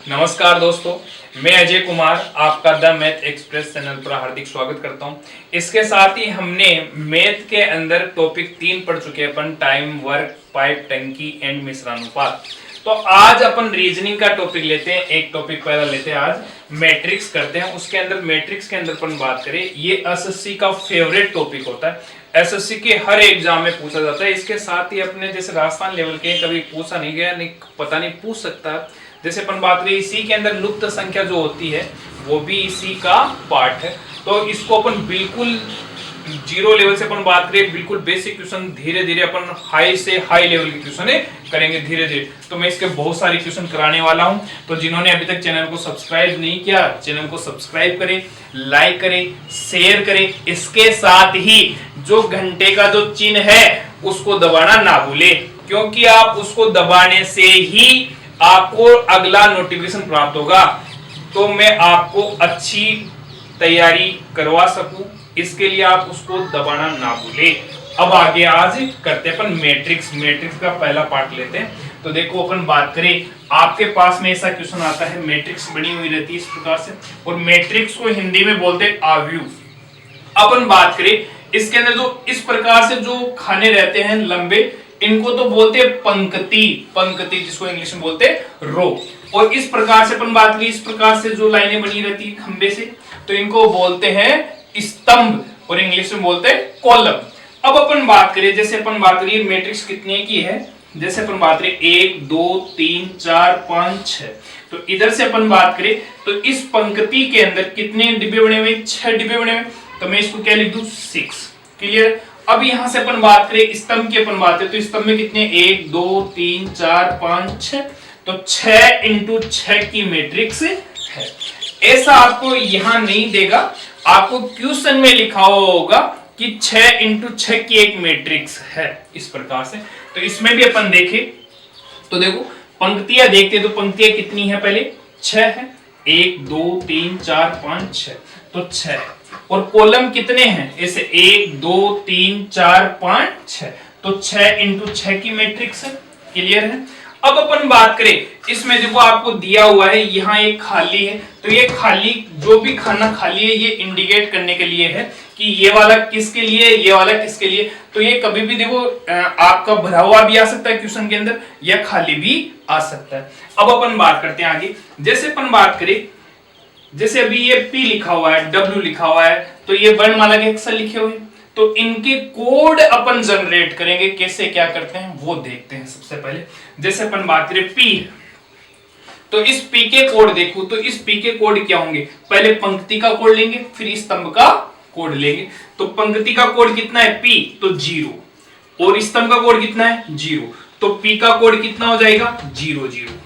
नमस्कार दोस्तों, मैं अजय कुमार आपका द मैथ एक्सप्रेस चैनल पर हार्दिक स्वागत करता हूं। इसके साथ ही हमने मैथ के अंदर टॉपिक 3 पढ़ चुके हैं अपन, टाइम, वर्क, पाइप, टंकी एंड मिश्रानुपात। तो आज अपन रीजनिंग का टॉपिक लेते हैं। एक टॉपिक पहला लेते हैं, आज मैट्रिक्स करते हैं। उसके अंदर मैट्रिक्स के अंदर अपन बात करें, ये एसएससी का फेवरेट टॉपिक होता है। एसएससी के हर एग्जाम में पूछा जाता है। इसके साथ ही अपने जैसे राजस्थान लेवल के कभी पूछा नहीं गया, नहीं पता नहीं पूछ सकता। जैसे अपन बात करें, इसी के अंदर लुप्त संख्या जो होती है वो भी इसी का पार्ट है। तो इसको अपन बिल्कुल जीरो लेवल से अपन बात करें, बिल्कुल बेसिक क्वेश्चन, धीरे धीरे अपन हाई से हाई लेवल के क्वेश्चन करेंगे धीरे धीरे। तो मैं इसके बहुत सारे क्वेश्चन कराने वाला हूं। तो जिन्होंने अभी तक चैनल को सब्सक्राइब नहीं किया, चैनल को सब्सक्राइब करें, लाइक करें, शेयर करें। इसके साथ ही जो घंटे का जो चिन्ह है उसको दबाना ना भूले, क्योंकि आप उसको दबाने से ही आपको अगला नोटिफिकेशन प्राप्त होगा। तो मैं आपको अच्छी तैयारी करवा सकूं, इसके लिए आप उसको दबाना ना भूले। अब आगे आज करते हैं अपन मैट्रिक्स का पहला पार्ट लेते हैं। तो देखो, अपन बात करें, आपके पास में ऐसा क्वेश्चन आता है, मैट्रिक्स बनी हुई रहती है इस प्रकार से, और मैट्रिक्स को हिंदी में बोलते हैं आव्यूह। अपन बात करें, इसके अंदर जो इस प्रकार से जो खाने रहते हैं लंबे, इनको तो बोलते हैं पंक्ति, जिसको इंग्लिश में बोलते हैं रो। और इस प्रकार से अपन बात करें, इस प्रकार से जो लाइनें बनी रहती है खंबे से, तो इनको बोलते हैं स्तंभ, और इंग्लिश में बोलते हैं कॉलम। अब अपन बात करें, जैसे अपन बात करिए मैट्रिक्स कितने की है, जैसे अपन बात करें 1 2 3 4 5 6, तो इधर से अपन बात करें तो इस पंक्ति के अंदर कितने डिब्बे बने हुए, 6 डिब्बे बने हुए। तो मैं इसको क्या लिख दूं, 6। क्लियर। अब यहां से अपन बात करें स्तंभ की, अपन बात करें तो स्तंभ में कितने, 1 2 3 4 5 6, तो 6 इंटू 6 की मैट्रिक्स है। ऐसा आपको यहां नहीं देगा, आपको क्वेश्चन में लिखा होगा कि 6 इंटू 6 की एक मैट्रिक्स है, इस प्रकार से। तो इसमें भी अपन देखें तो देखो, पंक्तियां देखते तो पंक्तियां कितनी है, पहले 6 है, 1 2 3 4 5 6, तो 6। और कॉलम कितने हैं, ऐसे 1 2 3 4 5 6, तो 6 इंटू 6 की मैट्रिक्स है। क्लियर है। अब अपन बात करें, इसमें देखो आपको दिया हुआ है, यहाँ एक खाली है, तो ये खाली, जो भी खाना खाली है, ये इंडिकेट करने के लिए है कि ये वाला किसके लिए, ये वाला किसके लिए। तो ये कभी भी देखो आपका भरा हुआ भी आ सकता है क्वेश्चन के अंदर, या खाली भी आ सकता है। अब अपन बात करते हैं आगे, जैसे अपन बात करें, जैसे अभी ये P लिखा हुआ है, W लिखा हुआ है, तो ये वर्णमाला के अक्षर लिखे हुए, तो इनके कोड अपन जनरेट करेंगे। कैसे क्या करते हैं वो देखते हैं। सबसे पहले जैसे अपन बात करें P, तो इस P के कोड देखो, तो इस P के कोड क्या होंगे, पहले पंक्ति का कोड लेंगे, फिर स्तंभ का कोड लेंगे। तो पंक्ति का कोड कितना है P, तो 0, और स्तंभ का कोड कितना है 0, तो P का कोड कितना हो जाएगा 0 0।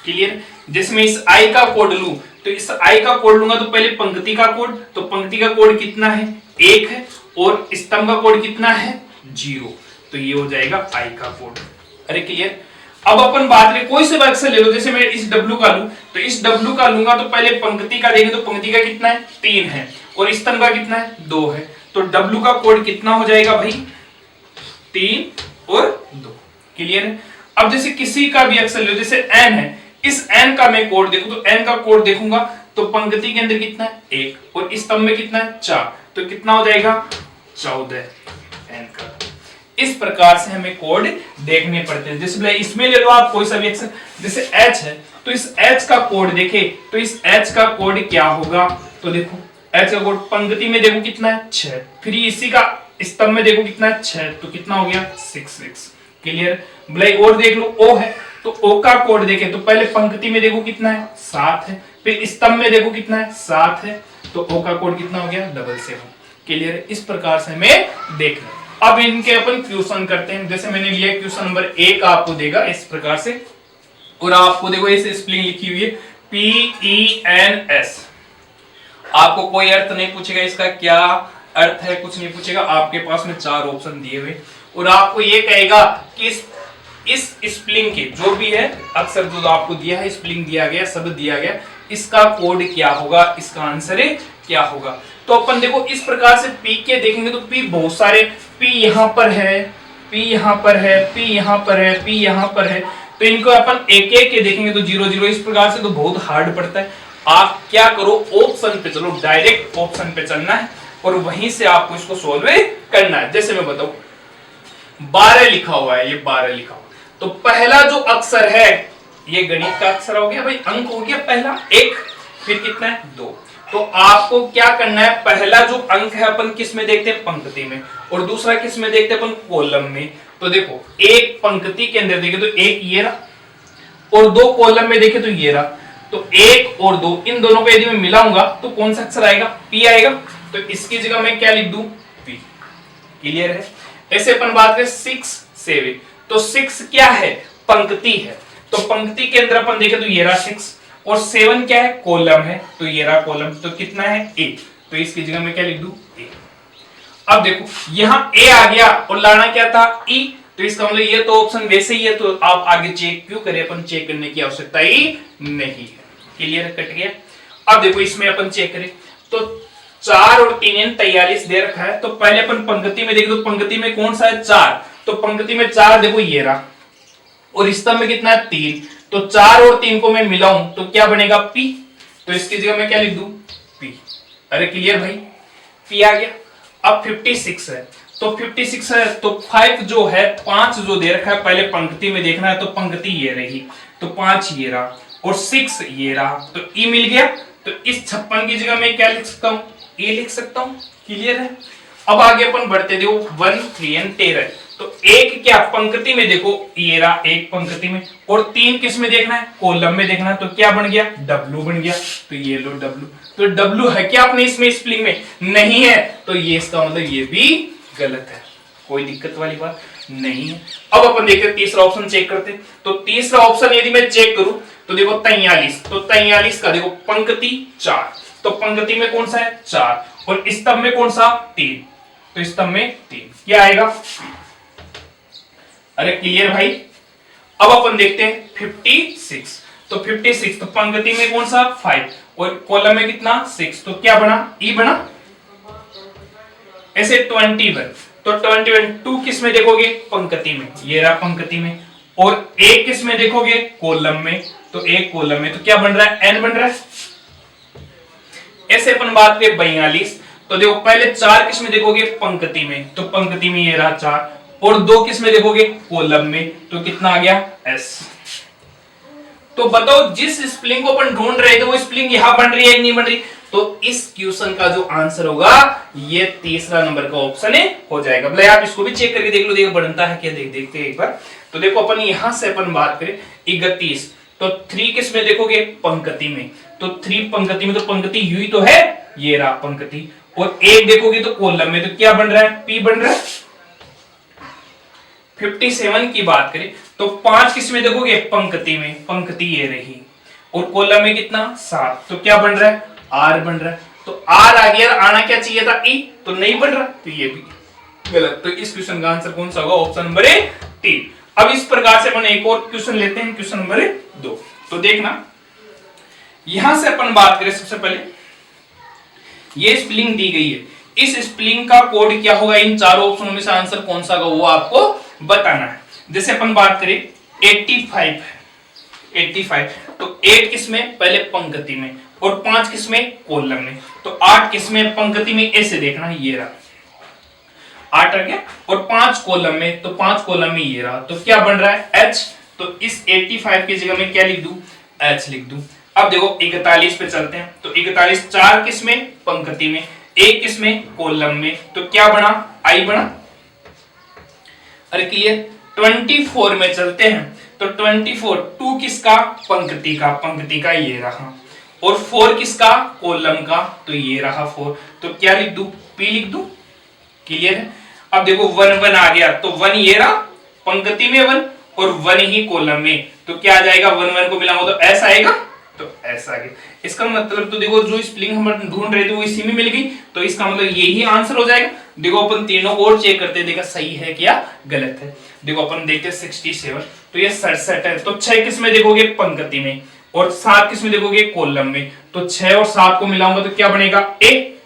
क्लियर। जिसमें इस I का कोड लूं, तो इस I का कोड लूंगा तो पहले पंक्ति का कोड, तो पंक्ति का कोड कितना है 1 है, और स्तंभ का कोड कितना है 0, तो ये हो जाएगा I का कोड। अरे क्लियर। अब अपन बात करें, कोई से अक्षर ले लो, जैसे मैं इस W का लूं, तो इस W का लूंगा तो पहले पंक्ति का देंगे, तो पंक्ति का कितना है 3 है, और स्तंभ का कितना है 2 है, तो W का कोड कितना हो जाएगा भाई 3 और 2। क्लियर है। अब जैसे किसी का भी अक्षर ले लो, जैसे N है, इस N का मैं कोड देखूं, तो N का कोड देखूंगा तो पंक्ति के अंदर कितना है 1, और स्तंभ में कितना है 4, तो कितना हो जाएगा 14 N का। इस प्रकार से हमें कोड देखने पड़ते हैं। जैसे इसमें ले लो आप कोई सा भी अक्षर, जैसे H है, तो इस H का कोड देखे, तो इस H का कोड क्या होगा, तो देखो H का कोड पंक्ति में देखो कितना है 6, फिर इसी का स्तंभ में देखो कितना है 6, तो कितना हो गया 6। क्लियर। भले और देख लो O है, तो O का कोड देखे, तो पहले पंक्ति में देखो कितना है 7 है, फिर स्तंभ में देखो कितना है 7 है, तो O का कोड कितना हो गया 777। क्लियर है। इस प्रकार से हमें देखना। अब इनके अपन क्वेश्चन करते हैं। जैसे मैंने लिया क्वेश्चन नंबर 1 आपको देगा इस प्रकार से, और आपको देखो इसे स्पेलिंग लिखी हुई है PENS। आपको कोई अर्थ नहीं पूछेगा, इसका क्या अर्थ है कुछ नहीं पूछेगा, आपके पास में 4 ऑप्शन दिए हुए, और आपको ये कहेगा कि इस स्पेलिंग के जो भी है अक्षर जो आपको दिया है, स्पेलिंग दिया गया, शब्द दिया गया, इसका कोड क्या होगा, इसका आंसर क्या होगा। तो अपन देखो इस प्रकार से P के देखेंगे तो P बहुत सारे, P यहाँ पर है, P यहाँ पर है, P यहाँ पर है, P यहाँ पर है, तो इनको अपन एक एक के देखेंगे तो 0 0 इस प्रकार से तो बहुत हार्ड पड़ता है। आप क्या करो, ऑप्शन पे चलो, डायरेक्ट ऑप्शन पे चलना है और वहीं से आपको इसको सोल्व करना है। जैसे मैं बताऊं 12 लिखा हुआ है, ये 12 लिखा हुआ, तो पहला जो अक्षर है ये गणित का अक्षर हो गया भाई, अंक हो गया पहला 1, फिर कितना है 2। तो आपको क्या करना है, पहला जो अंक है अपन किस में देखते हैं, पंक्ति में, और दूसरा किस में देखते हैं अपन, कॉलम में। तो देखो एक पंक्ति के अंदर देखे तो एक ये रहा, और 2 कॉलम में देखे तो ये रहा। तो 1 और 2 इन दोनों को यदि मैं मिलाऊंगा तो कौन सा अक्षर आएगा, पी आएगा। तो इसकी जगह मैं क्या लिख दूं, पी। क्लियर है। ऐसे अपन बात करें 6 7, तो 6 क्या है, पंक्ति है, तो पंक्ति के अंदर अपन देखे तो ये रहा 6, और 7 क्या है, कॉलम है, तो ये रहा कॉलम। तो कितना है, 1, तो इसकी जगह मैं क्या लिख दूं, ए। अब देखो यहां ए आ गया और लाना क्या था, ई, तो इसका मतलब ये तो ऑप्शन वैसे ही है, तो आप आगे चेक क्यों करें, अपन चेक करने की आवश्यकता ही नहीं है। क्लियर, कट गया। अब देखो इसमें अपन चेक करें तो 4 और 3 43 दे रखा है। तो पहले अपन पंक्ति में देखें तो पंक्ति में कौन सा है, 4, तो पंक्ति में 4 देखो ये रहा, और स्तंभ में कितना है, 3, तो 4 और 3 को मैं मिलाऊं तो क्या बनेगा, पी। तो इसकी जगह मैं क्या लिख दूं, पी। अरे क्लियर भाई, पी आ गया। अब 56 है, तो 56 है तो 5 जो है, 5 जो दे रखा है, पहले पंक्ति में देखना है, तो पंक्ति ये रही, तो 5 ये रहा, और 6 ये रहा, तो ई मिल गया। तो इस 56 की जगह मैं क्या लिख सकता हूं, ए लिख सकता हूं। क्लियर है। अब आगे अपन बढ़ते, देखो 1 3 और 13, तो एक क्या पंक्ति में देखो ये रहा, एक पंक्ति में, और 3 किस में देखना है, कॉलम में देखना है, तो क्या बन गया, डब्ल्यू बन गया। तो ये लो डब्ल्यू, तो डब्ल्यू है क्या अपने इसमें स्प्लिंग में, नहीं है, तो ये इसका मतलब ये भी गलत है, कोई दिक्कत वाली बात नहीं है। अब अपन देखते तीसरा ऑप्शन चेक करते, तो तीसरा ऑप्शन यदि मैं चेक करूं तो देखो 43, तो 43 का देखो पंक्ति 4, तो पंक्ति में कौन सा है, 4, और स्तंभ में कौन सा, 3, तो स्तंभ में 3 क्या आएगा। अरे क्लियर भाई। अब अपन देखते हैं 56, तो 56 तो पंक्ति में कौन सा, 5, और कॉलम में कितना, 6, तो क्या बना, ई बना। ऐसे 21, तो 21 2 किस में देखोगे, पंक्ति में, ये रहा पंक्ति में, और 1 किस में देखोगे, कॉलम में, तो 1 कॉलम में, तो क्या बन रहा है, एन बन रहा है। ऐसे अपन बात करें 42, तो देखो पहले 4 किस में देखोगे, पंक्ति में, तो पंक्ति में ये रहा 4, और 2 किस में देखोगे, कॉलम में, तो कितना आ गया, एस। तो बताओ जिस स्प्लिंग को अपन ढूंढ रहे थे वो स्प्लिंग यहां बन रही है कि नहीं बन रही, तो इस क्वेश्चन का जो आंसर होगा ये तीसरा नंबर का ऑप्शन हो जाएगा। भले आप इसको भी चेक करके देख लो, देखो बनता है क्या, देखते हैं एक बार। तो देखो अपन यहां से अपन बात करें 31, तो 3 किस में देखोगे, पंक्ति में, तो 3 पंक्ति में, तो पंक्ति यू ही तो है, ये रहा पंक्ति, और 1 देखोगे तो कॉलम में, तो क्या बन रहा है, पी बन रहा है। 57 की बात करें तो 5 किस में देखोगे, पंक्ति में, पंक्ति ये रही, और कॉलम में कितना, 7, तो क्या बन रहा है, आर बन रहा है। तो आर आ गया, आना क्या चाहिए था, ई, तो नहीं बन रहा, तो ये भी गलत। तो इस क्वेश्चन का आंसर कौन सा होगा, ऑप्शन नंबर 3। अब इस प्रकार से अपन एक और क्वेश्चन लेते हैं, क्वेश्चन नंबर 2। तो देखना यहां से अपन बात करें, सबसे पहले ये स्प्लिंग दी गई है, इस स्प्लिंग का कोड क्या होगा, इन चारों ऑप्शनों में से आंसर कौन सा होगा वो आपको बताना है। जैसे अपन बात करें 85, तो 8 किस में, पहले पंक्ति में, और 5 किस में, कॉलम में, तो 8 किस में, पंक्ति में, ऐसे देखना, ये रहा 8 आ गया, और 5 कॉलम में, तो 5 कॉलम में ये रहा, तो क्या बन रहा है, एच। तो इस 85 की जगह में क्या लिख दूं, एच लिख दूं। अब देखो 41 पे चलते हैं, तो 41 4 किस में, पंक्ति में, 1 किस में, कॉलम में, तो क्या बना, आई बना। अरे क्लियर। 24 में चलते हैं, तो 24 2 किसका, पंक्ति का ये रहा, और 4 किसका, कॉलम का, तो ये रहा 4, तो क्या लिख दूं, पी लिख दूं। क्लियर है। अब देखो 1 1 आ गया, तो 1 ये रहा, पंक्ति में 1, और 1 ही कॉलम में, तो क्या आ जाएगा, 1 1 को मिलाऊंगा तो ऐसा आएगा, तो ऐसा आ गया। इसका मतलब तो देखो जो स्प्लिंग हम ढूंढ रहे थे वो इसी में मिल गई, तो इसका मतलब यही आंसर हो जाएगा। देखो अपन तीनों और चेक करते हैं, देखा सही है क्या गलत है। देखो अपन देखते हैं 67, तो ये 67 है, तो 6 किस में देखोगे, पंक्ति में, और 7 किस में देखोगे, कॉलम में, तो 6 और 7 को मिलाऊंगा तो क्या बनेगा, ए।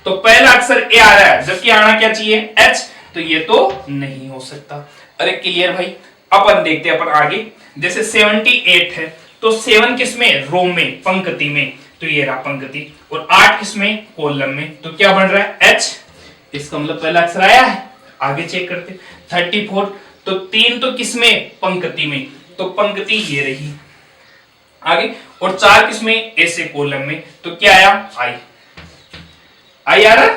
तो पहला अक्षर ए आ रहा है, जबकि आना क्या चाहिए, एच, तो ये तो नहीं हो सकता। अरे क्लियर भाई। अपन देखते हैं अपन आगे, जैसे 78 है तो 7 किसमें, रो में, पंक्ति में, तो ये रहा पंक्ति, और 8 किसमें, कॉलम में, तो क्या बन रहा है H, इसका मतलब पहला अक्षर आया है। आगे चेक करते, 34 तो 3 तो किसमें, पंक्ति में, तो पंक्ति ये रही आगे, और 4 किसमें, ऐसे कॉलम में, तो क्या आया, आई आ रहा,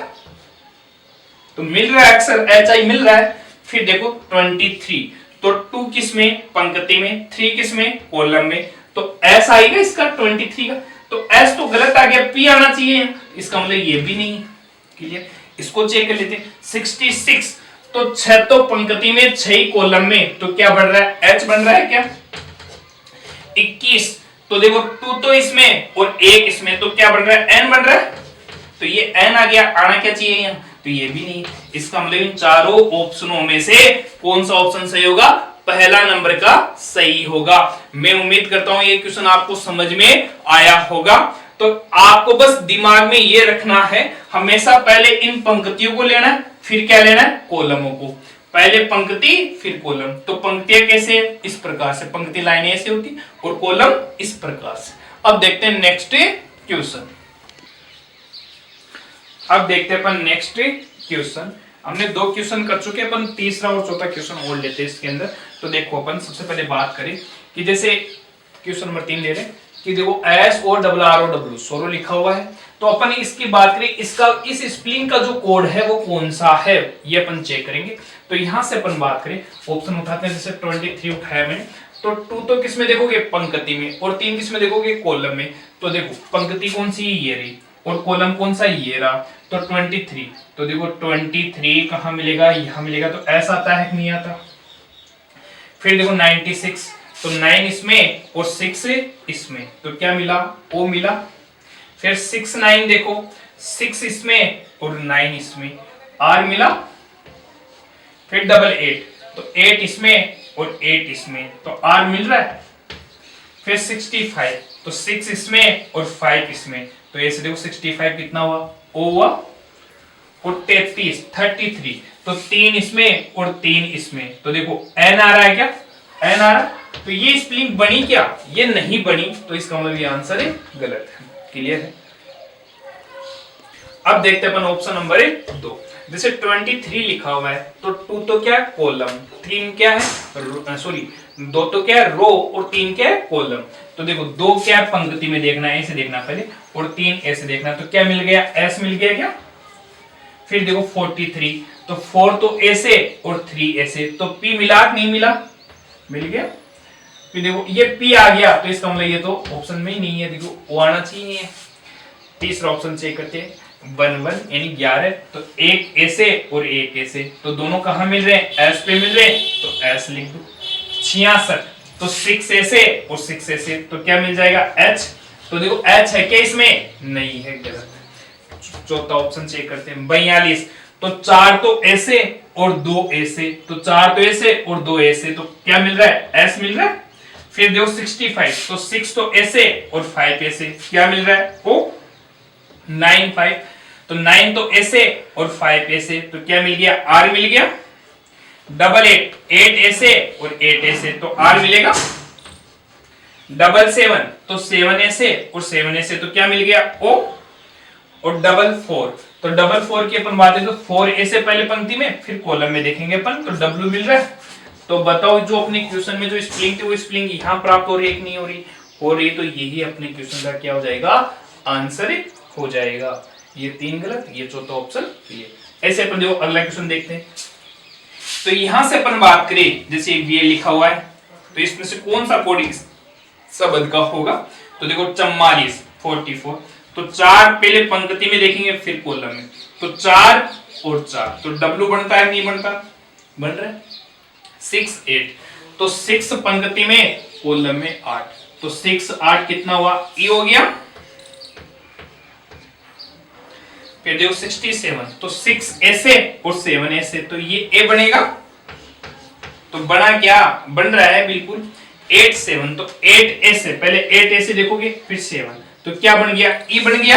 तो मिल रहा है अक्षर HI मिल रहा है। फिर देखो 23 तो 2 किसमें, पंक्ति में, 3 किसमें, कॉलम में, तो S आएगा इसका 23 का, तो S तो गलत आ गया, P आना चाहिए, इसका मतलब ये भी नहीं। क्लियर, इसको चेक कर लेते हैं। 66 तो 6 तो पंक्ति में, 6 कॉलम में, तो क्या बढ़ रहा है, H बन रहा है क्या। 21 तो देखो 2 तो इसमें और 1 इसमें, तो क्या बन रहा है, N बन रहा है, तो ये N आ गया, आना क्या चाहिए यहाँ, तो ये भी नहीं। इसका मतलब इन चारों ऑप्शनों में से कौन सा ऑप्शन सही होगा, पहला नंबर का सही होगा। मैं उम्मीद करता हूं ये क्वेश्चन आपको समझ में आया होगा। तो आपको बस दिमाग में ये रखना है, हमेशा पहले इन पंक्तियों को लेना है, फिर क्या लेना है, कॉलमों को, पहले पंक्ति फिर कॉलम। तो पंक्तियां कैसे, इस प्रकार से, पंक्ति लाइनें ऐसे होती और कॉलम इस प्रकार से। अब देखते हैं नेक्स्ट क्वेश्चन। अब देखते हैं अपन नेक्स्ट क्वेश्चन। हमने 2 क्वेश्चन कर चुके, अपन तीसरा और चौथा क्वेश्चन और लेते हैं इसके अंदर। तो देखो अपन सबसे पहले बात करें कि जैसे क्वेश्चन नंबर 3 ले रहे हैं कि देखो S और ROW सोरो लिखा हुआ है, तो अपन इसकी बात करें, इसका इस स्प्लिंग का जो कोड है वो कौन सा है, ये अपन चेक करेंगे। तो यहां से अपन बात करें, ऑप्शन उठाते हैं, जैसे 23 उठाया मैंने, तो 2 तो किसमें देखोगे, पंक्ति में, और 3 किसमें देखोगे, कॉलम में। तो देखो पंक्ति कौन सी, ये रही, और कॉलम कौन सा, ये रहा, तो 23, तो देखो 23 कहां मिलेगा, यहां मिलेगा, तो ऐसा आता है कि नहीं आता। फिर देखो 96 तो 9 इसमें और 6 इसमें, तो क्या मिला, O मिला। फिर 6 9 देखो, 6 इसमें और 9 इसमें, R मिला। फिर 88 तो 8 इसमें और 8 इसमें, तो R मिल रहा है। फिर 65 तो 6 इसमें और 5 इसमें, तो ऐसे देखो 65 कितना हुआ, O हुआ। और 33 तो 3 इसमें और 3 इसमें, तो देखो N आ रहा है क्या, N आ रहा है। तो ये स्प्लिंग बनी क्या, ये नहीं बनी, तो इसका मतलब ये आंसर है गलत है। क्लियर है। अब देखते हैं अपन ऑप्शन नंबर 2, जैसे 23 लिखा हुआ है, तो 2 तो क्या है, कॉलम, 3 क्या है, सॉरी 2 तो क्या है, रो, और 3 क्या है, कॉलम। तो देखो 2 क्या है, पंक्ति में देखना है, ऐसे देखना पहले, और 3 ऐसे देखना, तो क्या मिल गया, S मिल गया क्या। फिर देखो 43 तो 4 तो ऐसे और 3 ऐसे, तो P मिला कि नहीं मिला, मिल गया। फिर देखो ये P आ गया, तो इसका मतलब ये तो ऑप्शन में ही नहीं है, देखो वो आना चाहिए। तीसरा ऑप्शन चेक करते हैं, 1 यानी 11, तो एक ऐसे और एक ऐसे, तो दोनों कहां मिल रहे हैं, S पे मिल रहे हैं, तो S लिख दो। 66 तो 6 ऐसे और 6 ऐसे, तो क्या मिल जाएगा, H। तो देखो H है क्या इसमें, नहीं है, गलत। चौथा ऑप्शन चेक करते हैं, 42 तो 4 तो ऐसे और 2 ऐसे, तो 4 तो ऐसे और 2 ऐसे, तो क्या मिल रहा है, S मिल रहा है। फिर देखो 65 तो 6 तो ऐसे और 5 ऐसे, क्या मिल रहा है, O। 95 तो 9 तो ऐसे और 5 ऐसे, तो क्या मिल गया, R मिल गया। 88 8 ऐसे और 8 ऐसे, तो R मिलेगा। 77 तो 7 ऐसे और 7 ऐसे, तो क्या मिल गया, O। और 44 तो 44 की अपन बात है, तो 4 ऐसे पहले पंक्ति में, फिर कॉलम में देखेंगे अपन, तो W मिल रहा है। तो बताओ जो अपने क्वेश्चन में जो स्प्लिंग थी, वो स्प्लिंग यहाँ प्राप्त हो रही है कि नहीं हो रही, हो रही, तो यही अपने क्वेश्चन का क्या हो जाएगा, आंसर हो जाएगा। ये 3 गलत, ये चौथा ऑप्शन ये। ऐसे अपन देखो अगला क्वेश्चन देखते हैं। तो यहां से अपन बात करें, जैसे ये लिखा हुआ है, तो इसमें से कौन सा कोड इस शब्द का होगा, तो देखो 44 44 तो 4 पहले पंक्ति में देखेंगे, फिर कॉलम में, तो 4 और 4, तो W बनता है नहीं बनता, बन रहा है। 6 8 तो 6 पंक्ति में, कॉलम में 8, तो 6 8 कितना हुआ, E हो गया। फिर देखो 67 तो 6 ऐसे और 7 ऐसे, तो ये A बनेगा। तो बना क्या, बन रहा है बिल्कुल 8 7, तो 8 ऐसे, पहले 8 ऐसे देखोगे, फिर 7, तो क्या बन गया, E बन गया।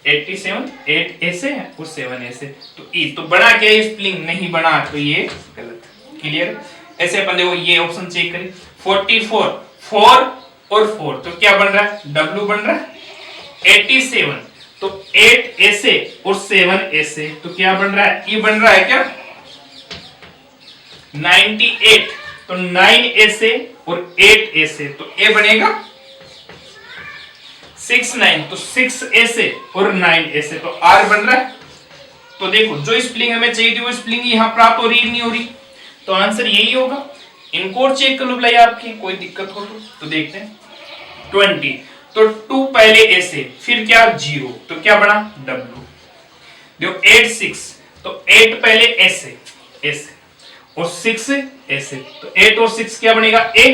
87 8 ऐसे और 7 ऐसे, तो E, तो बना क्या, स्प्लिंग नहीं बना, तो ये गलत। क्लियर। ऐसे अपन देखो ये ऑप्शन चेक करें 44 4 और 4 तो क्या बन रहा है W बन रहा है 87 तो 8 ऐसे और 7 ऐसे तो क्या बन रहा है E बन रहा है क्या 98 तो 9 ऐसे और 8 ऐसे तो A बनेगा 6 9 तो 6 ऐसे और 9 ऐसे तो R बन रहा है। तो देखो जो स्प्लिंग हमें चाहिए थी वो स्प्लिंग यहां प्राप्त हो रही नहीं हो रही तो आंसर यही होगा। इनको और चेक कर लो भलाई आपकी कोई दिक्कत हो तो देखते हैं 20 तो 2 पहले ऐसे फिर क्या 0 तो क्या बना W। देखो 8 6 तो 8 पहले ऐसे ऐसे और 6 ऐसे तो 8 और 6 क्या बनेगा A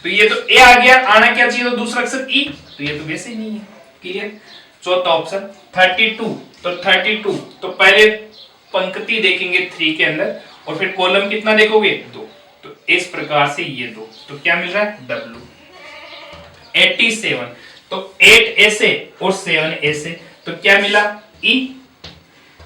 तो ये तो A आ गया आना क्या चाहिए तो दूसरा अक्षर E तो ये तो वैसे ही नहीं है क्लियर। चौथा ऑप्शन 32 तो 32 तो पहले पंक्ति देखेंगे 3 के अंदर और फिर कॉलम कितना देखोगे 2 तो इस प्रकार से ये 2 तो क्या मिल रहा है W। 87 तो 8 ऐसे और 7 ऐसे तो क्या मिला E।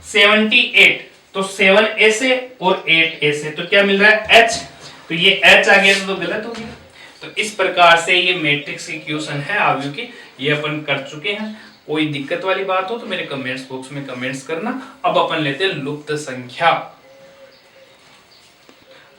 78 तो 7 ऐसे और 8 ऐसे तो क्या मिल रहा है H तो ये H आ गया तो गलत हो गया। तो इस प्रकार से ये मैट्रिक्स की क्वेश्चन है आव्यू की ये अपन कर चुके हैं। कोई दिक्कत वाली बात हो तो मेरे कमेंट्स बॉक्स में कमेंट्स करना। अब अपन लेते हैं लुप्त संख्या।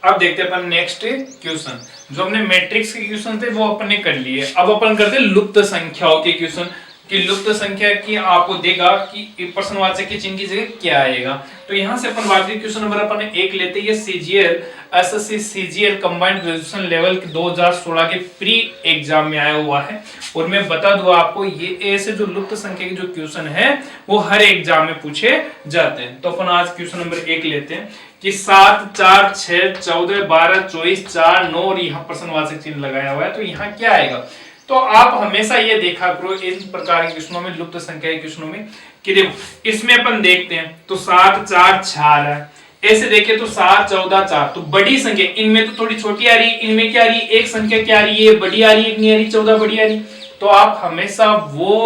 अब देखते हैं अपन नेक्स्ट क्वेश्चन जो हमने मैट्रिक्स के क्वेश्चन थे वो अपन ने कर लिए। अब अपन करते हैं लुप्त संख्याओं के क्वेश्चन कि लुप्त संख्या की आपको देगा कि प्रश्नवाचक के चिन्ह की जगह क्या आएगा। तो यहां से अपन बात करें क्वेश्चन नंबर अपन एक लेते हैं CGL SSC CGL combined graduation level के 2016 के प्री एग्जाम में आया हुआ है। और मैं बता दूं आपको ये ऐसे जो लुप्त संख्या के जो क्वेश्चन है वो हर एग्जाम में पूछे जाते हैं। तो अपन आज क्वेश्चन नंबर 1 लेते हैं कि 7 4 6 14 12 24 4 9 और यहाँ प्रश्नवाचक चिन्ह लगाया हुआ है तो यहाँ क्या आएगा। तो आप हमेशा ये देखा करो इन प्रकार के क्वेश्चनों में लुप्त संख्या के क्वेश्चनों में कि देखो इसमें अपन देखते हैं तो 7 4 4 है ऐसे देखे तो 7 14 4 तो बड़ी संख्या इनमें तो थोड़ी छोटी आ रही है इनमें क्या आ रही है एक संख्या क्या आ रही है बड़ी आ रही है नहीं आ रही 14 बड़ी आ रही। तो आप हमेशा वो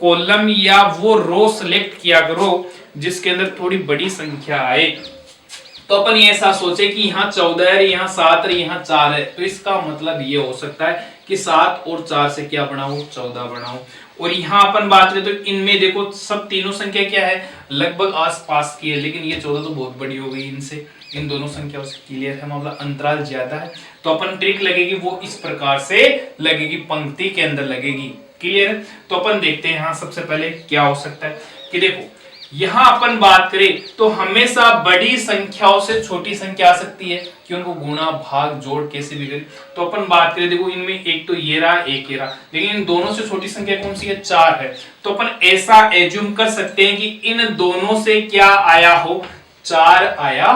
कॉलम या वो रो सिलेक्ट किया करो जिसके अंदर थोड़ी बड़ी संख्या आए। तो अपन ये ऐसा सोचे कि यहाँ 14 है यहाँ 7 है यहाँ 4 है तो इसका मतलब ये हो सकता है कि 7 और 4 से क्या बनाऊं 14 बनाऊं। और यहाँ अपन बात करें तो इनमें देखो सब तीनों संख्या क्या है लगभग आसपास की है लेकिन ये 14 तो बहुत बड़ी हो गई इनसे इन दोनों संख्याओं से क्लियर है मतलब अंतराल ज्यादा है। तो अपन ट्रिक लगेगी वो इस प्रकार से लगेगी पंक्ति के अंदर लगेगी क्लियर है। तो अपन देखते हैं यहाँ सबसे पहले क्या हो सकता है कि देखो यहां अपन बात करें तो हमेशा बड़ी संख्याओं से छोटी संख्या आ सकती है कि उनको गुणा भाग जोड़ कैसे भी करें। तो अपन बात करें देखो इनमें एक तो ये रहा एक ये रहा लेकिन इन दोनों से छोटी संख्या कौन सी है 4 है। तो अपन ऐसा एज्यूम कर सकते हैं कि इन दोनों से क्या आया हो 4 आया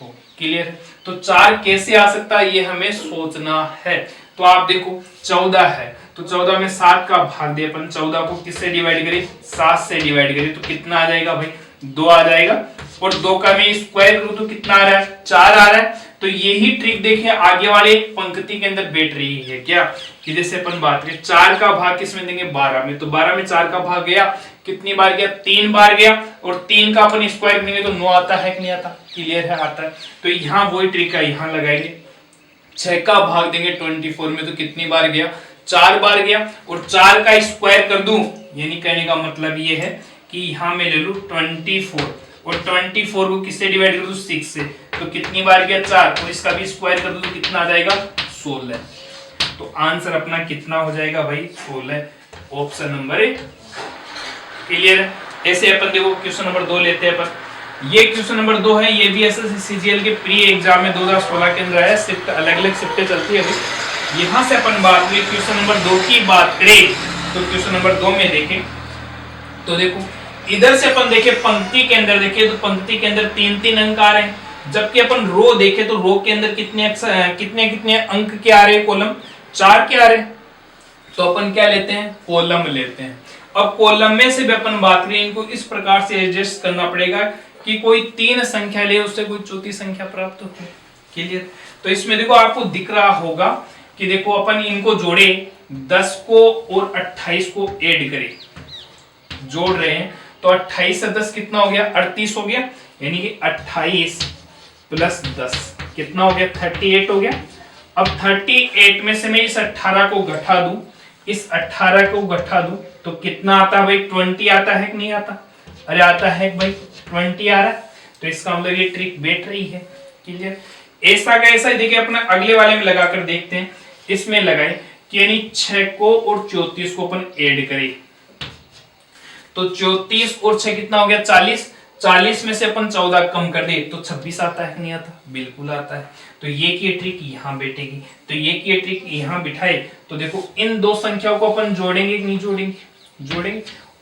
हो क्लियर है। तो 4 कैसे आ सकता है ये हमें सोचना है। तो आप देखो 14 है तो 14 में 7 का भाग दिया अपन 14 को किससे डिवाइड करें 7 से डिवाइड करें तो कितना आ जाएगा भाई 2 आ जाएगा। और 2 का मैं स्क्वायर करूं तो कितना आ रहा है 4 आ रहा है। तो यही ट्रिक देखिए आगे वाले पंक्ति के अंदर बैठ रही है क्या कि जैसे अपन बात करें 4 का भाग किसमें देंगे 12 में तो 12 में 4 का भाग गया कितनी बार गया 3 बार गया और 3 का अपन स्क्वायर करेंगे तो 9 आता है कि नहीं आता क्लियर है आता है। तो यहाँ वही ट्रिक है यहाँ लगाएंगे 6 का भाग देंगे 24 में तो कितनी बार गया 4 बार गया और 4 का स्क्वायर कर दूं यानी कहने का मतलब ये है कि यहां मैं ले लूं 24 और 24 को किससे डिवाइड कर दूं 6 से तो कितनी बार गया 4 और इसका भी स्क्वायर कर दूं तो कितना आ जाएगा 16। तो आंसर अपना कितना हो जाएगा भाई 16 ऑप्शन नंबर क्लियर है। ऐसे अपन देखो क्वेश्चन नंबर 2 लेते हैं अपन ये क्वेश्चन नंबर 2 है ये भी एसएससी सीजीएल के प्री एग्जाम में 2016 के अंदर है शिफ्ट अलग अलग शिफ्टें चलती है अभी। यहां से अपन बात करें क्वेश्चन नंबर 2 की बात करें तो क्वेश्चन नंबर 2 में देखें तो देखो इधर से अपन देखें पंक्ति के अंदर देखें तो पंक्ति के अंदर 3-3 अंक आ रहे हैं जबकि अपन रो देखें तो रो के अंदर कितने अंक के आ रहे हैं कॉलम 4 के आ रहे हैं। तो अपन क्या लेते हैं कॉलम लेते हैं। अब कॉलम में से भी अपन बात करें इनको इस प्रकार से एडजस्ट करना पड़ेगा कि कोई 3 संख्या ले उससे कोई चौथी संख्या प्राप्त हो क्लियर। तो इसमें देखो आपको दिख रहा होगा कि देखो अपन इनको जोड़े 10 को और 28 को ऐड करें जोड़ रहे हैं तो 28 से 10 कितना हो गया 38 हो गया यानी कि 28 प्लस 10 कितना हो गया 38 हो गया। अब 38 में से मैं इस 18 को घटा दूं, इस 18 को घटा दूं तो कितना आता है भाई 20 आता है कि नहीं आता? अरे आता है भाई 20 आ रहा है। तो इसका मतलब ये ट्रिक बैठ रही है। क्लियर? ऐसा का ऐसा ही देखिए अपना अगले वाले में लगाकर देखते हैं। इसमें लगाए कि यानी 6 को और 34 को अपन ऐड करें तो 34 और 6 कितना हो गया 40। 40 में से अपन 14 कम कर दे तो 26 आता है कि नहीं आता? बिल्कुल आता है। तो ये की ट्रिक यहाँ बैठेगी। तो ये की ट्रिक यहाँ बिठाए तो देखो इन दो संख्याओं को अपन जोड़ेंगे कि नहीं जोड़ेंगे? जोड़ेंगे।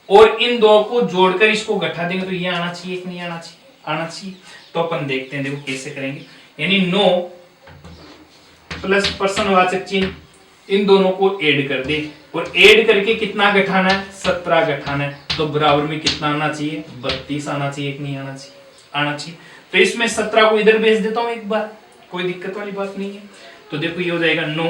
और इन दो को जोड़कर इसको घटा देंगे तो ये आना चाहिए कि नहीं आना चाहिए? आना चाहिए। तो अपन देखते हैं देखो कैसे करेंगे। यानी 9 प्लस प्रश्नवाचक चिन्ह इन दोनों को ऐड कर दे और ऐड करके कितना घटाना है 17 घटाना है तो बराबर में कितना आना चाहिए 32 आना चाहिए कि नहीं आना चाहिए? आना चाहिए। तो इसमें 17 को इधर भेज देता हूं एक बार, कोई दिक्कत वाली बात नहीं है। तो देखो ये हो जाएगा 9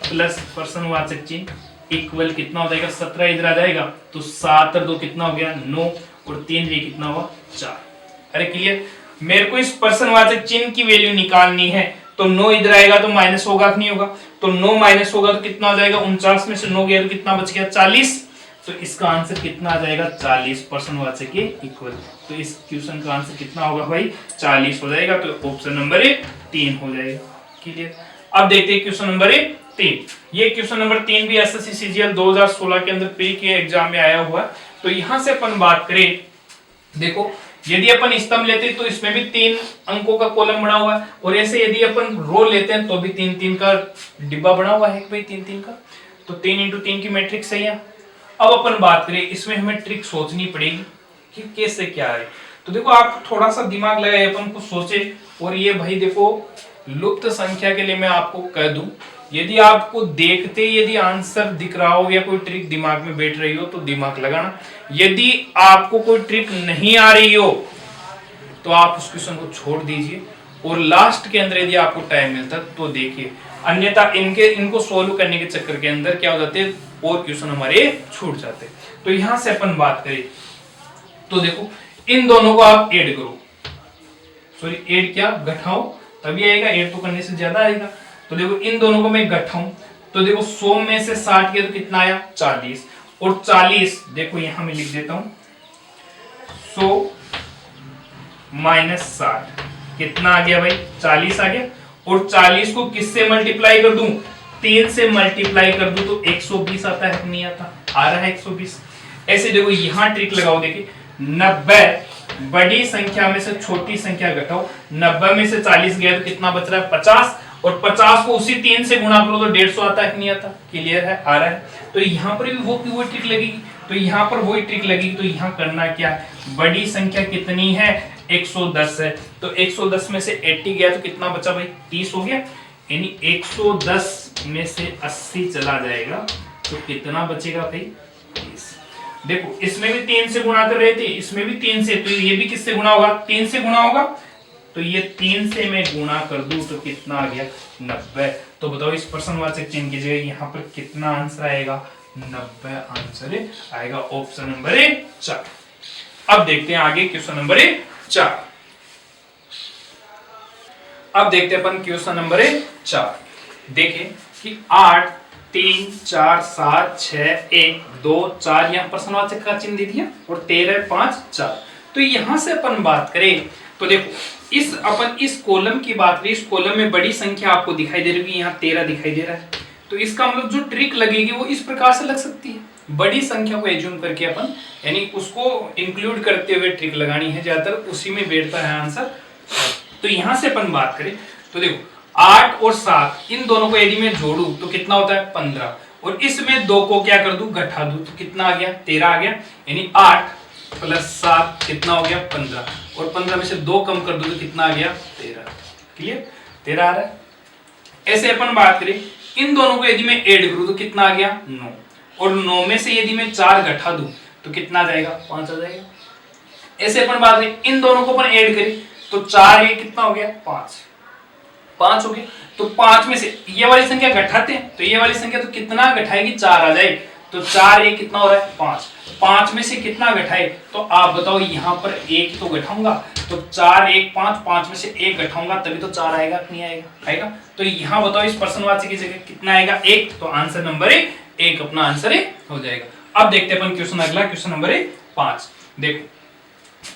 प्लस प्रश्नवाचक चिन्ह इक्वल कितना हो जाएगा 17 इधर आ जाएगा तो 7 और 2 कितना हो गया 9 और 3 ये कितना हुआ 4। अरे क्लियर? मेरे को इस प्रश्नवाचक चिन्ह की वैल्यू निकालनी है तो 9 इधर आएगा तो माइनस होगा कि नहीं होगा? तो 9 माइनस होगा तो कितना हो जाएगा 49 में से 9 गया तो कितना बच गया 40। तो इसका आंसर कितना आ जाएगा 40 प्रश्नवाचक के इक्वल। तो इस क्वेश्चन का आंसर कितना होगा भाई 40 हो जाएगा। तो ऑप्शन नंबर 3 हो जाएगा। क्लियर? अब देखते हैं क्वेश्चन नंबर 3। ये क्वेश्चन नंबर 3 भी एसएससी सीजीएल 2016 के अंदर प्री के एग्जाम में आया हुआ। तो यहां से अपन बात करें, देखो यदि अपन स्तंभ लेते हैं तो इसमें भी 3 अंकों का कॉलम बना हुआ है और ऐसे यदि अपन रो लेते हैं तो भी 3-3 का डिब्बा बना हुआ है भाई 3-3 का। तो 3 × 3 की मैट्रिक्स है। अब अपन बात करें इसमें हमें ट्रिक सोचनी पड़ेगी कि कैसे क्या है। तो देखो आप थोड़ा सा दिमाग लगाए अपन को सोचे। और ये भाई देखो लुप्त संख्या के लिए मैं आपको कह दूं, यदि आपको देखते यदि आंसर दिख रहा हो या कोई ट्रिक दिमाग में बैठ रही हो तो दिमाग लगाना। यदि आपको कोई ट्रिक नहीं आ रही हो तो आप उस क्वेश्चन को छोड़ दीजिए और लास्ट के अंदर यदि आपको टाइम मिलता तो देखिए, अन्यथा इनको सोल्व करने के चक्कर के अंदर क्या हो जाते हैं और क्वेश्चन हमारे छूट जाते। तो यहां से अपन बात करें तो देखो इन दोनों को आप ऐड करो, सॉरी ऐड क्या घटाओ तभी आएगा, ऐड तो करने से ज्यादा आएगा। तो देखो इन दोनों को मैं घटाऊं तो देखो 100 में से 60 गया तो कितना आया 40 और 40 देखो यहां मैं लिख देता हूं 100 माइनस 60 कितना आ गया भाई 40 आ गया। और 40 को किससे मल्टीप्लाई कर दूं 3 से मल्टीप्लाई कर दूं तो 120 आता है नहीं आता? आ रहा है 120। ऐसे देखो यहां ट्रिक लगाओ, देखिए 90 बड़ी संख्या में से छोटी संख्या घटाओ, 90 में से 40 गया तो कितना बच रहा है 50 और 50 को उसी 3 से गुणा करो तो 150 आता है कि नहीं आता? क्लियर है? आ रहा है। तो यहाँ पर भी वो ट्रिक लगेगी, तो यहाँ पर वही ट्रिक लगेगी। तो यहाँ करना क्या है, बड़ी संख्या कितनी है 110 है तो 110 में से 80 गया तो कितना बचा भाई 30 हो गया। यानी 110 में से 80 चला जाएगा तो कितना बचेगा भाई 30। देखो इसमें भी 3 से गुणा कर रहे थे, इसमें भी 3 से, तो ये भी किससे गुणा होगा 3 से गुणा होगा। तो ये 3 से मैं गुणा कर दूं तो कितना आ गया 90। तो बताओ इस प्रश्नवाचक चिन्ह की जगह यहाँ पर कितना आंसर आएगा 90 आंसर आएगा ऑप्शन नंबर 4। अब देखते हैं आगे क्वेश्चन नंबर 4। अब देखते हैं अपन क्वेश्चन नंबर 4। देखें कि 8 3 4 7 6 1 2 4 यहाँ प्रश्नवाचक का चिन्ह दे दिया और 13 5 4। तो यहां से अपन बात करें तो देखो इस कॉलम की बात करें, इस कॉलम में बड़ी संख्या आपको दिखाई दे रही है, यहाँ 13 दिखाई दे रहा है। तो इसका मतलब जो ट्रिक लगेगी वो इस प्रकार से लग सकती है, बड़ी संख्या को एज्यूम करके अपन यानी उसको इंक्लूड करते हुए ट्रिक लगानी है, ज्यादातर उसी में बैठता है आंसर। तो यहां से अपन बात करें तो देखो 8 और 7 इन दोनों को यदि मैं जोड़ू तो कितना होता है 15 और इसमें 2 को क्या कर दूं घटा दूं तो कितना आ गया 13 आ गया। यानी 8 प्लस 7 कितना हो गया 15 और 15 में से 2 कम कर दो तो कितना आ गया 13। क्लियर? 13 आ रहा है। ऐसे अपन बात करें इन दोनों को यदि मैं ऐड करूं तो कितना आ गया 9 और 9 में से यदि मैं 4 घटा दूं तो कितना आ जाएगा 5 आ जाएगा। ऐसे अपन बात करें इन दोनों को अपन ऐड करें तो 4 ये कितना हो गया 5 हो गया। तो 5 में से ये वाली संख्या घटाते हैं तो ये वाली संख्या तो कितना घटाएगी 4 आ जाए। तो 4 एक कितना हो रहा है 5, 5 में से कितना घटाए, तो आप बताओ, यहाँ पर एक तो घटाऊंगा, तो 4 1 5, 5 में से एक घटाऊंगा तभी तो 4 आएगा, नहीं आएगा, आएगा। तो यहाँ बताओ इस पर्सनवाची की जगह कितना आएगा 1, तो आंसर नंबर एक अपना आंसर हो जाएगा। अब देखते हैं अपन क्वेश्चन अगला, क्वेश्चन नंबर 5। देखो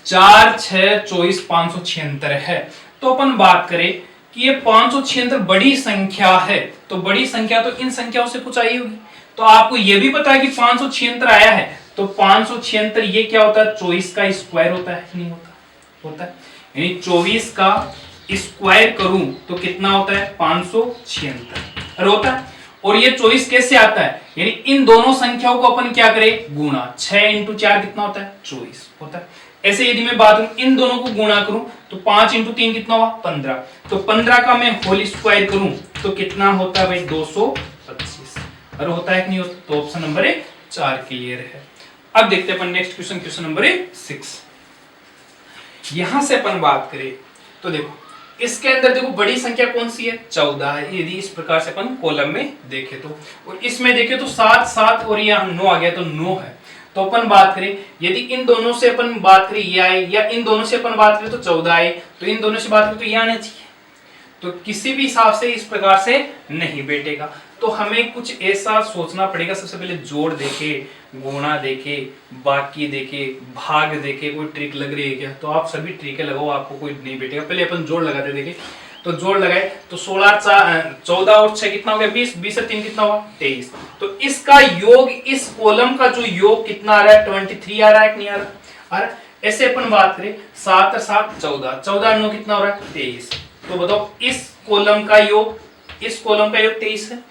4 6 24 576 है, तो अपन बात करें कि ये 576 बड़ी संख्या है, तो बड़ी संख्या तो इन संख्याओं से कुछ आई होगी, तो आपको यह भी पता है कि 576 आया है, तो 576 ये क्या होता है 24 का स्क्वायर होता है, नहीं होता, होता है, यानी 24 का स्क्वायर करूं तो कितना होता है 576 होता है। और ये 24 कैसे आता है, यानी इन दोनों संख्याओं को अपन क्या करें गुणा, 6 इंटू 4 कितना होता है 24 होता है। ऐसे यदि मैं बात करूं इन दोनों को गुणा करूं तो 5 इंटू 3 कितना हुआ 15, तो 15 का मैं होल स्क्वायर करूं तो कितना होता है भाई 225, और होता है कि नहीं होता, तो ऑप्शन नंबर 4 क्लियर है। अब देखते हैं अपन नेक्स्ट क्वेश्चन, क्वेश्चन नंबर 6। यहां से अपन बात करें तो देखो इसके अंदर देखो बड़ी संख्या कौन सी है 14 है, यदि इस प्रकार से अपन कॉलम में देखे तो, और इसमें देखे तो 7 7 और यहाँ 9 आ गया तो 9 है। तो अपन बात करें यदि इन दोनों से अपन बात करें ये आए, या इन दोनों से अपन बात करें तो 14 आए, तो इन दोनों से बात करें तो ये आना चाहिए, तो किसी भी हिसाब से इस प्रकार से नहीं बैठेगा। तो हमें कुछ ऐसा सोचना पड़ेगा, सबसे पहले जोड़ देखे, गुणा देखे, बाकी देखे, भाग देखे, कोई ट्रिक लग रही है क्या, तो आप सभी ट्रिकें लगाओ, आपको कोई नहीं बैठेगा। पहले अपन जोड़ लगाते देखे, तो जोड़ लगाए तो 16 14 और 6 कितना हो गया 20, 20 से 3 कितना हुआ 23, तो इसका योग इस कॉलम का जो योग कितना आ रहा है 23 आ रहा है कि नहीं आ रहा, ऐसे अपन बात करें 7 7 14, 14 9 कितना हो रहा है 23, तो बताओ इस कॉलम का योग 23 है,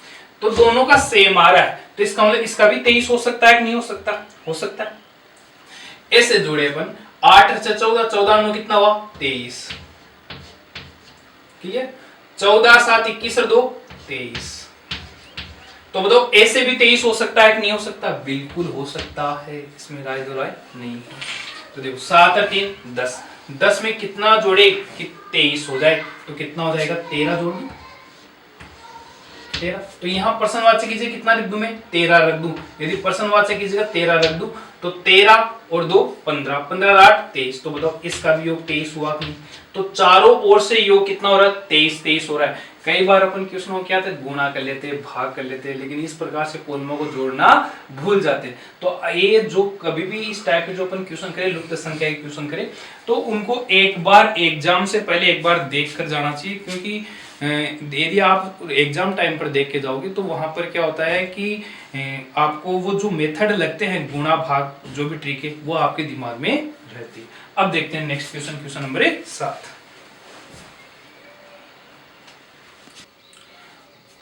तो दोनों का सेम आ रहा है, तो इसका मतलब इसका भी 23 हो सकता है कि नहीं हो सकता, हो सकता है। ऐसे जोड़े अपन 8 से 14, 14 9 कितना हुआ 23, ठीक है, 14 7 21 और 2 23, तो बताओ ऐसे भी 23 हो सकता है कि नहीं हो सकता, बिल्कुल हो सकता है, इसमें राय दो राय नहीं है। तो देखो 7 और 3 10, 10 में कितना जोड़े कि 23 हो जाए, तो कितना हो जाएगा 13 जोड़ दूं 13, तो यहाँ पर्सनवाचक की जगह कितना रख दूं मैं 13 रख दूं, यदि पर्सनवाचक की जगह 13 रख दूं तो 13 और 2 15, 15 8 23, तो बताओ इसका भी योग 23 हुआ कि नहीं, तो चारों ओर से योग कितना हो रहा है 23 23 हो रहा है। कई बार अपन क्वेश्चन में क्या था गुणा कर लेते हैं, भाग कर लेते हैं, लेकिन इस प्रकार से कॉलमों को जोड़ना भूल जाते हैं। तो ये जो कभी भी इस टाइप के जो अपन क्वेश्चन करें, लुप्त संख्या के क्वेश्चन करें, तो उनको एक बार एग्जाम से पहले एक बार देख कर जाना चाहिए, क्योंकि यदि आप एग्जाम टाइम पर देख के जाओगे तो वहां पर क्या होता है कि आपको वो जो मेथड लगते हैं गुणा भाग जो भी ट्रिक है वो आपके दिमाग में रहती है। अब देखते हैं नेक्स्ट क्वेश्चन, क्वेश्चन नंबर 7।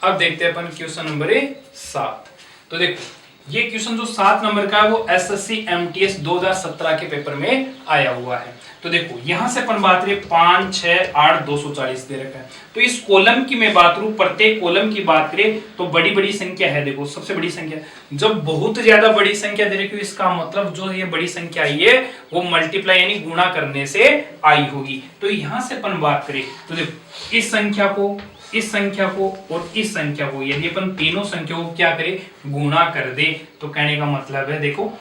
अब देखते हैं अपन क्वेश्चन नंबर 7। तो देखो ये क्वेश्चन जो 7 नंबर का है वो एसएससी एमटीएस 2017 के पेपर में आया हुआ है। तो देखो यहां से अपन बात करें 5 6 8 240 दे रखा है, तो इस कॉलम की मैं बात करूं, प्रत्येक कॉलम की बात करें तो बड़ी बड़ी संख्या है, देखो सबसे बड़ी संख्या, जब बहुत ज्यादा बड़ी संख्या दे रखी है इसका मतलब जो ये बड़ी संख्या आई है वो मल्टीप्लाई यानी गुणा करने से आई होगी। तो यहां से अपन बात करें तो देखो इस संख्या को, इस संख्या को और इस संख्या को यदि अपन तीनों संख्याओं को क्या करें गुणा कर दे, तो कहने का मतलब है देखो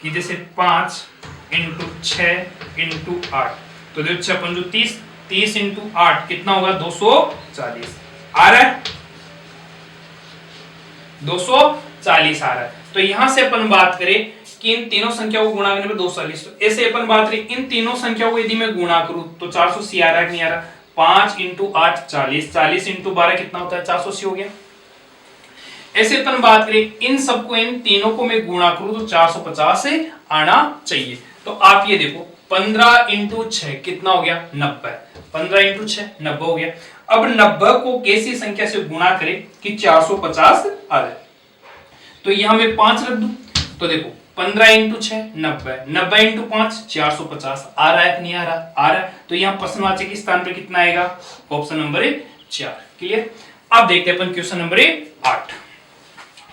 कि जैसे 5 इंटू 6 इंटू 8, तो देखो अपन जो 30 इंटू 8 कितना होगा 240 आ रहा है, 240 आ रहा है। तो यहां से अपन बात करें कि इन तीनों संख्याओं को गुणा करने पे 240, तो ऐसे अपन बात करें इन तीनों संख्याओं को यदि मैं गुणा करूं तो 480 आ रहा है कि नहीं आ रहा, 5 इंटू 8 40, 40 इंटू 12 कितना होता है 480 हो गया। ऐसे अपन बात करें इन सबको, इन तीनों को मैं गुणा करूं तो 450 से आना चाहिए। तो आप ये देखो 15 इंटू 6 कितना हो गया 90, 15 इंटू 6 90 हो गया। अब 90 को कैसी संख्या से गुणा करें कि 450 आ जाए, तो यहां मैं 5 रख दूं, तो देखो 15 इंटू 6 90, 90 इंटू 5 450 आ रहा है कि नहीं आ रहा, आ रहा है। तो यहाँ प्रश्नवाचक के स्थान पर कितना आएगा ऑप्शन नंबर 4, क्लियर। अब देखते हैं अपन क्वेश्चन नंबर 8।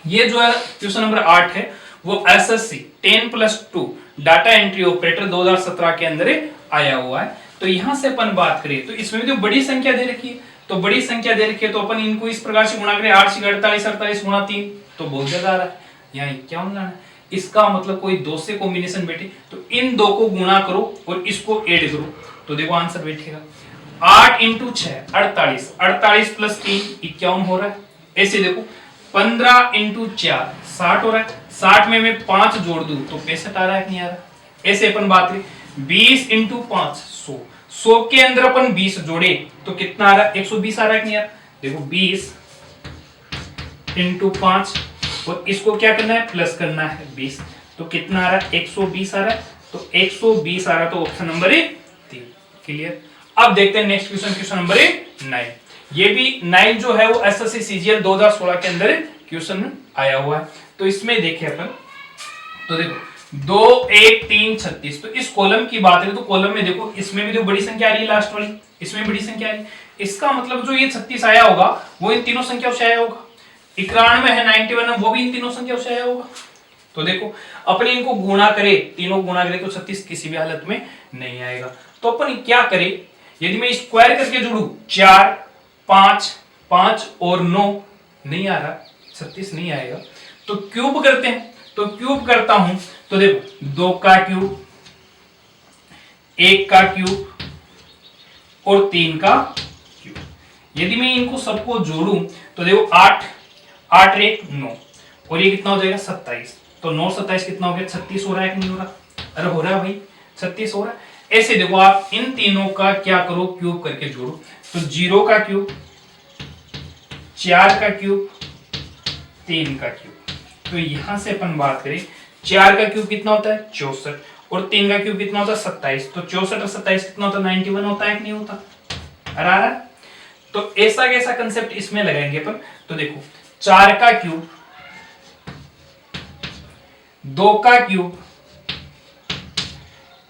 ये जो है क्वेश्चन नंबर 8 है वो एसएससी 10+2 डाटा एंट्री ऑपरेटर 2017 के अंदर आया हुआ है। तो यहां से अपन बात करें तो इसमें भी तो बड़ी संख्या दे रखी है, तो बड़ी संख्या दे रखी है तो अपन इनको इस प्रकार से गुणा करें 8 से 48 48 गुणा 3 तो बहुत ज्यादा आ रहा है, यहाँ 51 लाना है। इसका मतलब कोई दो से कॉम्बिनेशन बैठे तो इन दो को गुणा करो और इसको ऐड करो तो देखो आंसर बैठेगा 8 इंटू 6 48, 48 प्लस 3 51 हो रहा है। ऐसे देखो 15 इंटू 4 60 हो रहा है, 60 में मैं 5 जोड़ दूं तो 65 आ रहा है कि नहीं आ रहा। ऐसे अपन बात करें 20 इंटू 5 100, 100 के अंदर अपन 20 जोड़े तो कितना आ रहा है 120 आ रहा है कि नहीं आ रहा। देखो 20 इंटू 5 और इसको क्या करना है प्लस करना है 20 तो कितना आ रहा है 120 आ रहा है। तो 120 आ रहा है तो ऑप्शन नंबर ए 3 क्लियर। अब देखते हैं नेक्स्ट क्वेश्चन, क्वेश्चन नंबर 9। ये भी 9 जो है वो एसएससी सीजीएल 2016 के अंदर क्वेश्चन आया हुआ है। तो इसमें देखें अपन तो देखो 2 1 3 36 तो इस कॉलम की बात करें तो कॉलम में देखो इसमें भी जो बड़ी संख्या आ रही है लास्ट वाली, इसमें बड़ी संख्या आ रही है। इसका मतलब जो ये 36 आया होगा वो इन तीनों संख्याओं से आया होगा। 91 है 91 है वो भी इन तीनों संख्याओं से आया होगा। तो देखो अपने इनको गुणा करे, तीनों गुणा करे तो 36 किसी भी हालत में नहीं आएगा। तो अपन क्या करें, यदि मैं स्क्वायर करके जोड़ू 4 5 5 और 9 नहीं आ रहा 36 नहीं आएगा। तो क्यूब करते हैं, तो क्यूब करता हूं तो देखो 2 का क्यूब 1 का क्यूब और 3 का क्यूब। यदि मैं इनको सबको जोड़ूं तो देखो 8 8 1 9 और ये कितना हो जाएगा 27। तो 9 27 कितना हो गया 36 हो रहा है कि नहीं हो रहा। अरे हो रहा है भाई 36 हो रहा है। ऐसे देखो आप इन तीनों का क्या करो क्यूब करके जोड़ो तो 0 का क्यूब 4 का क्यूब 3 का क्यूब। तो यहां से अपन बात करें 4 का क्यूब कितना होता है 64 और 3 का क्यूब कितना होता है 27। तो 64 और 27 कितना होता है 91 होता है कि नहीं होता। आ रहा है। तो ऐसा कैसा कंसेप्ट इसमें लगाएंगे अपन तो देखो 4 का क्यूब 2 का क्यूब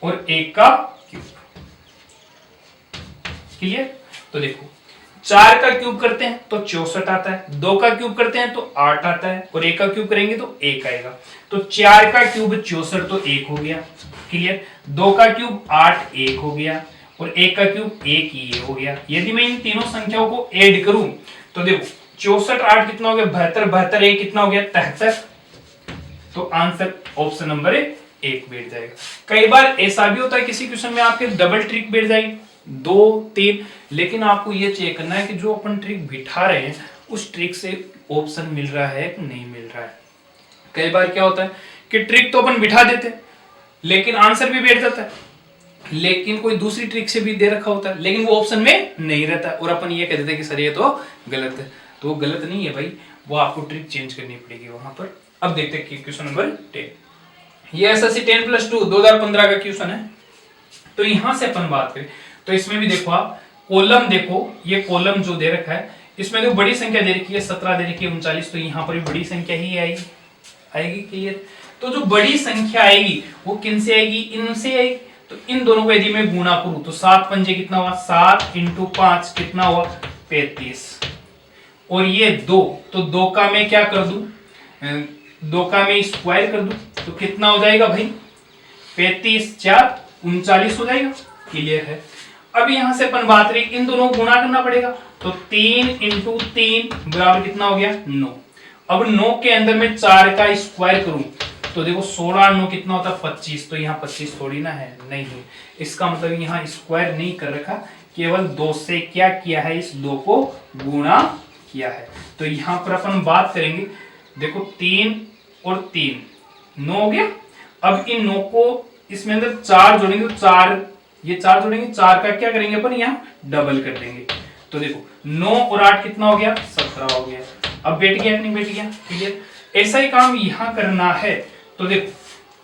और 1 का क्यूब क्लियर। तो देखो 4 का क्यूब करते हैं तो 64 आता है, 2 का क्यूब करते हैं तो 8 आता है और 1 का क्यूब करेंगे तो 1 आएगा। तो 4 का क्यूब 64 तो 1 हो गया क्लियर, 2 का क्यूब 8 1 हो गया और 1 का क्यूब 1 ये हो गया। यदि मैं इन तीनों संख्याओं को ऐड करूं तो देखो 64 8 कितना हो गया 72, 72 1 कितना हो गया 73। तो आंसर ऑप्शन नंबर 1 बैठ जाएगा। कई बार ऐसा भी होता है किसी क्वेश्चन में आपके डबल ट्रिक बैठ जाएगी 2 3, लेकिन आपको ये चेक करना है कि जो अपन ट्रिक बिठा रहे हैं उस ट्रिक से ऑप्शन मिल रहा है कि नहीं मिल रहा है। कई बार क्या होता है कि ट्रिक तो अपन बिठा देते हैं लेकिन आंसर भी बैठ जाता है, लेकिन कोई दूसरी ट्रिक से भी दे रखा होता है लेकिन वो ऑप्शन में नहीं रहता और अपन ये कह देते हैं कि सर ये तो गलत है। तो वो गलत नहीं है भाई, वो आपको ट्रिक चेंज करनी पड़ेगी वहां पर। अब देखते हैं क्वेश्चन नंबर 10। ये एसएससी 10+2 2015 का क्वेश्चन है। तो यहां से अपन बात करें तो इसमें भी देखो आप कॉलम देखो, ये कॉलम जो दे रखा है इसमें देखो बड़ी संख्या दे रखी है 17 दे रखी है 39। तो यहाँ पर भी बड़ी संख्या ही आएगी क्लियर। तो जो बड़ी संख्या आएगी वो किन से आएगी इनसे आएगी। तो इन दोनों को यदि मैं गुणा करूं तो 7 पंजे कितना हुआ 7 इंटू 5 कितना हुआ 35 और ये 2 तो 2 का मैं क्या कर दूं 2 का मैं स्क्वायर कर दूं तो कितना हो जाएगा भाई 35 4 39 हो जाएगा क्लियर है। अब यहां से अपन बात रही इन दोनों को गुणा करना पड़ेगा तो 3 इंटू 3 बराबर कितना हो गया 9। अब 9 के अंदर मैं 4 का स्क्वायर करूं तो देखो 16 9 कितना होता है 25। तो यहाँ 25 थोड़ी ना है, नहीं है। इसका मतलब यहाँ स्क्वायर नहीं कर रखा, केवल 2 से क्या किया है इस 2 को गुणा किया है। तो यहाँ पर अपन बात करेंगे देखो 3 और 3 9 हो गया। अब इन 9 को इसमें अंदर 4 जोड़ेंगे तो 4 ये 4 जोड़ेंगे 4 का क्या करेंगे अपन यहाँ डबल कर देंगे। तो देखो 9 और 8 कितना हो गया 17 हो गया। अब बैठ गया नहीं बैठ गया क्लियर। ऐसा ही काम यहाँ करना है। तो देखो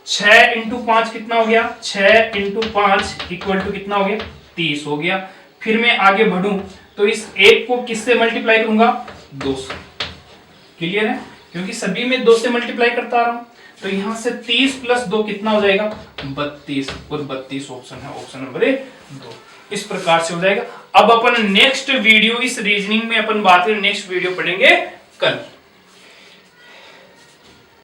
6 इंटू 5 कितना हो गया 6 इंटू 5 इक्वल टू कितना हो गया 30 हो गया। फिर मैं आगे बढ़ूं तो इस 1 को किससे मल्टीप्लाई करूंगा 2 से क्लियर है, क्योंकि सभी में 2 से मल्टीप्लाई करता आ रहा हूं। तो यहां से 30 प्लस 2 कितना हो जाएगा 32 और 32 ऑप्शन है ऑप्शन नंबर 2। इस प्रकार से हो जाएगा। अब अपन नेक्स्ट वीडियो इस रीजनिंग में अपन बात करें नेक्स्ट वीडियो पढ़ेंगे कल।